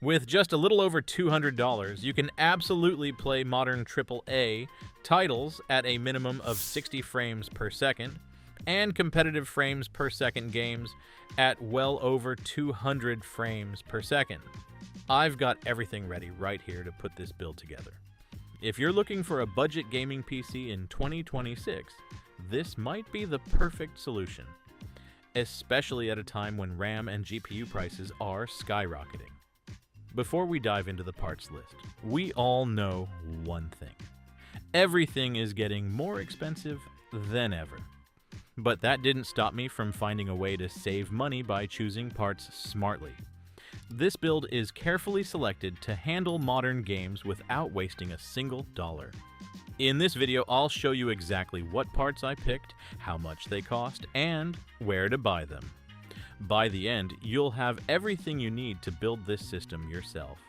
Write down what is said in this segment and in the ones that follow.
With just a little over $200, you can absolutely play modern AAA titles at a minimum of 60 frames per second, and competitive frames per second games at well over 200 frames per second. I've got everything ready right here to put this build together. If you're looking for a budget gaming PC in 2026, this might be the perfect solution, especially at a time when RAM and GPU prices are skyrocketing. Before we dive into the parts list, we all know one thing. Everything is getting more expensive than ever. But that didn't stop me from finding a way to save money by choosing parts smartly. This build is carefully selected to handle modern games without wasting a single dollar. In this video, I'll show you exactly what parts I picked, how much they cost, and where to buy them. By the end, you'll have everything you need to build this system yourself.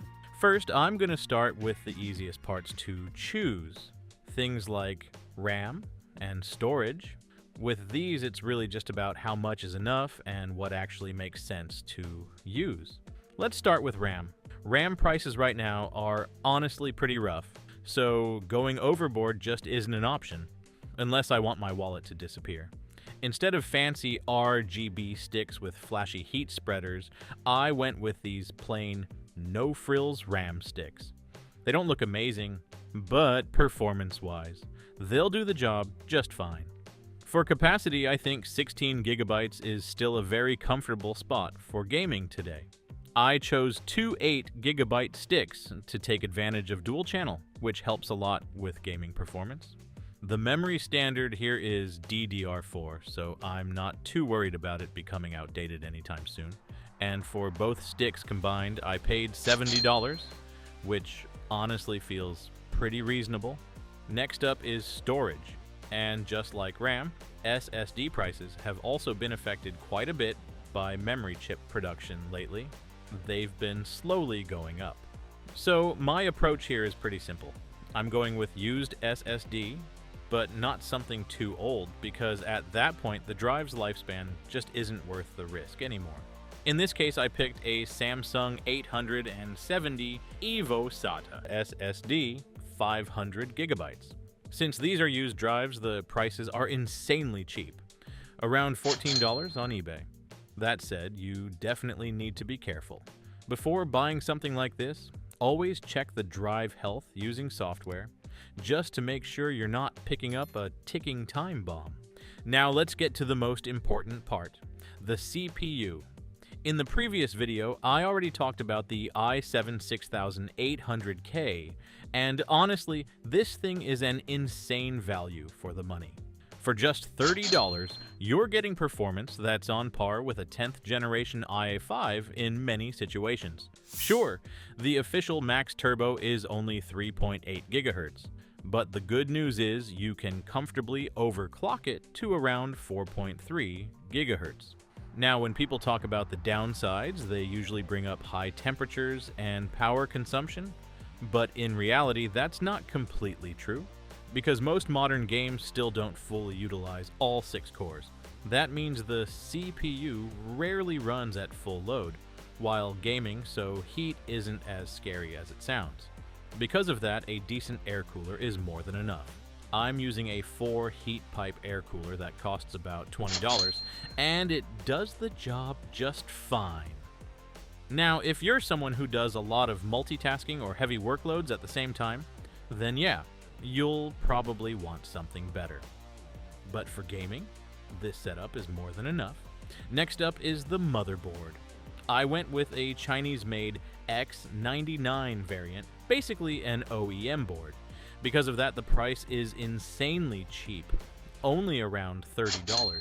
First, I'm going to start with the easiest parts to choose. Things like RAM and storage. With these, it's really just about how much is enough and what actually makes sense to use. Let's start with RAM. RAM prices right now are honestly pretty rough, so going overboard just isn't an option, unless I want my wallet to disappear. Instead of fancy RGB sticks with flashy heat spreaders, I went with these plain, no-frills RAM sticks. They don't look amazing, but performance-wise, they'll do the job just fine. For capacity, I think 16 gigabytes is still a very comfortable spot for gaming today. I chose two 8GB sticks to take advantage of dual channel, which helps a lot with gaming performance. The memory standard here is DDR4, so I'm not too worried about it becoming outdated anytime soon. And for both sticks combined, I paid $70, which honestly feels pretty reasonable. Next up is storage, and just like RAM, SSD prices have also been affected quite a bit by memory chip production lately. They've been slowly going up. So my approach here is pretty simple. I'm going with used SSD, but not something too old, because at that point the drive's lifespan just isn't worth the risk anymore. In this case, I picked a Samsung 870 Evo SATA SSD, 500 gigabytes. Since these are used drives, the prices are insanely cheap, around $14 on eBay. That said, you definitely need to be careful. Before buying something like this, always check the drive health using software, just to make sure you're not picking up a ticking time bomb. Now let's get to the most important part, the CPU. In the previous video, I already talked about the i7 6800K, and honestly, this thing is an insane value for the money. For just $30, you're getting performance that's on par with a 10th generation i5 in many situations. Sure, the official max turbo is only 3.8 GHz, but the good news is you can comfortably overclock it to around 4.3 GHz. Now, when people talk about the downsides, they usually bring up high temperatures and power consumption, but in reality, that's not completely true, because most modern games still don't fully utilize all 6 cores. That means the CPU rarely runs at full load while gaming, so heat isn't as scary as it sounds. Because of that, a decent air cooler is more than enough. I'm using a 4 heat pipe air cooler that costs about $20, and it does the job just fine. Now, if you're someone who does a lot of multitasking or heavy workloads at the same time, then yeah, you'll probably want something better. But for gaming, this setup is more than enough. Next up is the motherboard. I went with a Chinese-made X99 variant, basically an OEM board. Because of that, the price is insanely cheap, only around $30.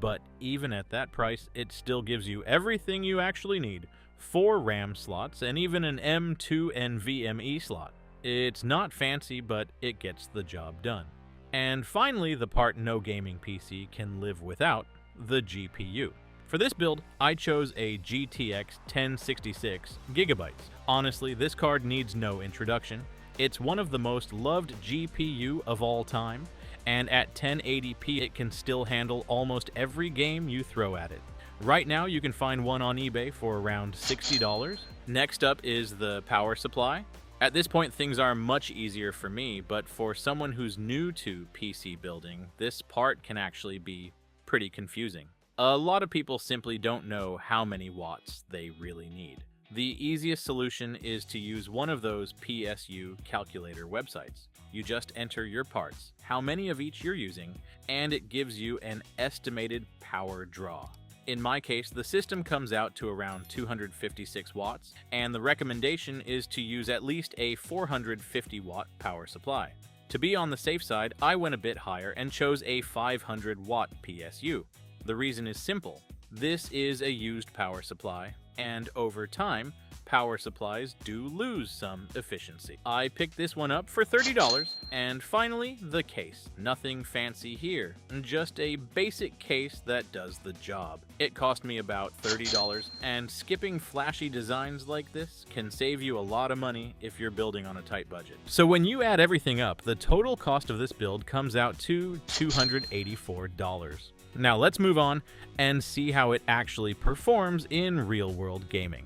But even at that price, it still gives you everything you actually need, 4 RAM slots, and even an M2 NVMe slot. It's not fancy, but it gets the job done. And finally, the part no gaming PC can live without, the GPU. For this build, I chose a GTX 1066 GB. Honestly, this card needs no introduction. It's one of the most loved GPU of all time, and at 1080p it can still handle almost every game you throw at it. Right now, you can find one on eBay for around $60. Next up is the power supply. At this point, things are much easier for me, but for someone who's new to PC building, this part can actually be pretty confusing. A lot of people simply don't know how many watts they really need. The easiest solution is to use one of those PSU calculator websites. You just enter your parts, how many of each you're using, and it gives you an estimated power draw. In my case, the system comes out to around 256 watts, and the recommendation is to use at least a 450 watt power supply. To be on the safe side, I went a bit higher and chose a 500 watt PSU. The reason is simple. This is a used power supply, and over time, power supplies do lose some efficiency. I picked this one up for $30, and finally, the case. Nothing fancy here, just a basic case that does the job. It cost me about $30, and skipping flashy designs like this can save you a lot of money if you're building on a tight budget. So when you add everything up, the total cost of this build comes out to $284. Now let's move on and see how it actually performs in real-world gaming.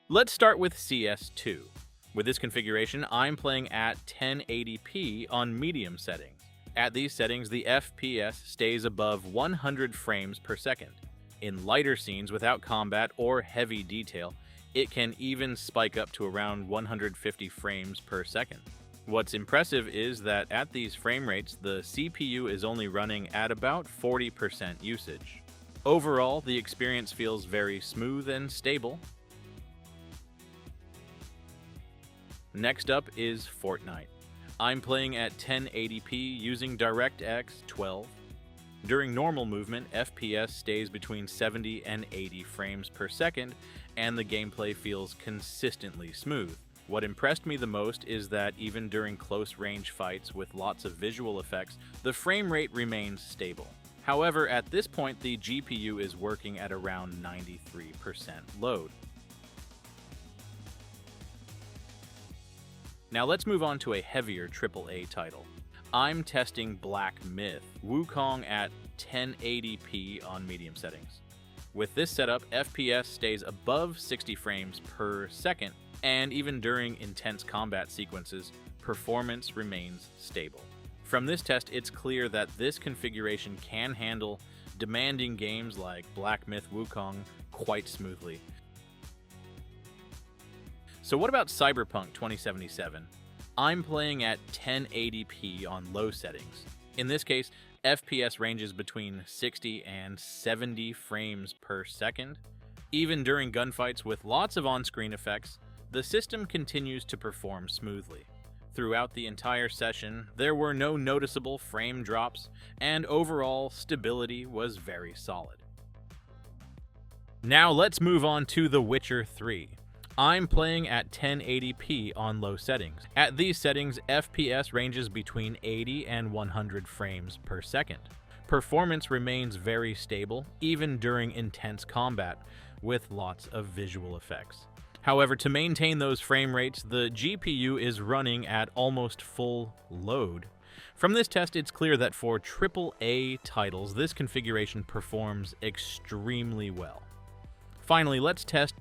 Let's start with CS2. With this configuration, I'm playing at 1080p on medium settings. At these settings, the FPS stays above 100 frames per second. In lighter scenes without combat or heavy detail, it can even spike up to around 150 frames per second. What's impressive is that at these frame rates, the CPU is only running at about 40% usage. Overall, the experience feels very smooth and stable. Next up is Fortnite. I'm playing at 1080p using DirectX 12. During normal movement, FPS stays between 70 and 80 frames per second, and the gameplay feels consistently smooth. What impressed me the most is that even during close-range fights with lots of visual effects, the frame rate remains stable. However, at this point, the GPU is working at around 93% load. Now let's move on to a heavier AAA title. I'm testing Black Myth Wukong at 1080p on medium settings. With this setup, FPS stays above 60 frames per second, and even during intense combat sequences, performance remains stable. From this test, it's clear that this configuration can handle demanding games like Black Myth Wukong quite smoothly. So what about Cyberpunk 2077? I'm playing at 1080p on low settings. In this case, FPS ranges between 60 and 70 frames per second. Even during gunfights with lots of on-screen effects, the system continues to perform smoothly. Throughout the entire session, there were no noticeable frame drops, and overall stability was very solid. Now let's move on to The Witcher 3. I'm playing at 1080p on low settings. At these settings, FPS ranges between 80 and 100 frames per second. Performance remains very stable, even during intense combat, with lots of visual effects. However, to maintain those frame rates, the GPU is running at almost full load. From this test, it's clear that for AAA titles, this configuration performs extremely well. Finally, let's test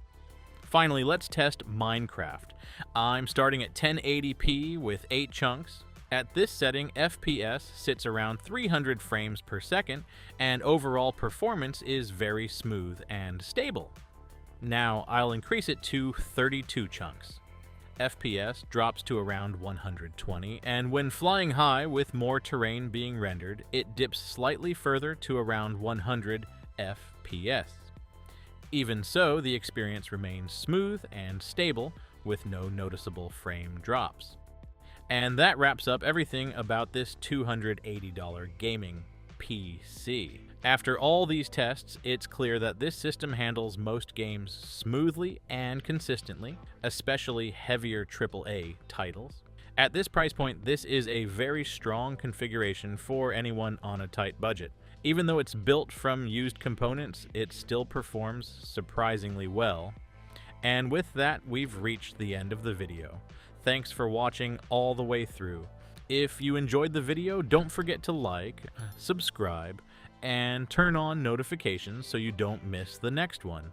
Minecraft. I'm starting at 1080p with 8 chunks. At this setting, FPS sits around 300 frames per second, and overall performance is very smooth and stable. Now, I'll increase it to 32 chunks. FPS drops to around 120, and when flying high with more terrain being rendered, it dips slightly further to around 100 FPS. Even so, the experience remains smooth and stable, with no noticeable frame drops. And that wraps up everything about this $280 gaming PC. After all these tests, it's clear that this system handles most games smoothly and consistently, especially heavier AAA titles. At this price point, this is a very strong configuration for anyone on a tight budget. Even though it's built from used components, it still performs surprisingly well. And with that, we've reached the end of the video. Thanks for watching all the way through. If you enjoyed the video, don't forget to like, subscribe, and turn on notifications so you don't miss the next one.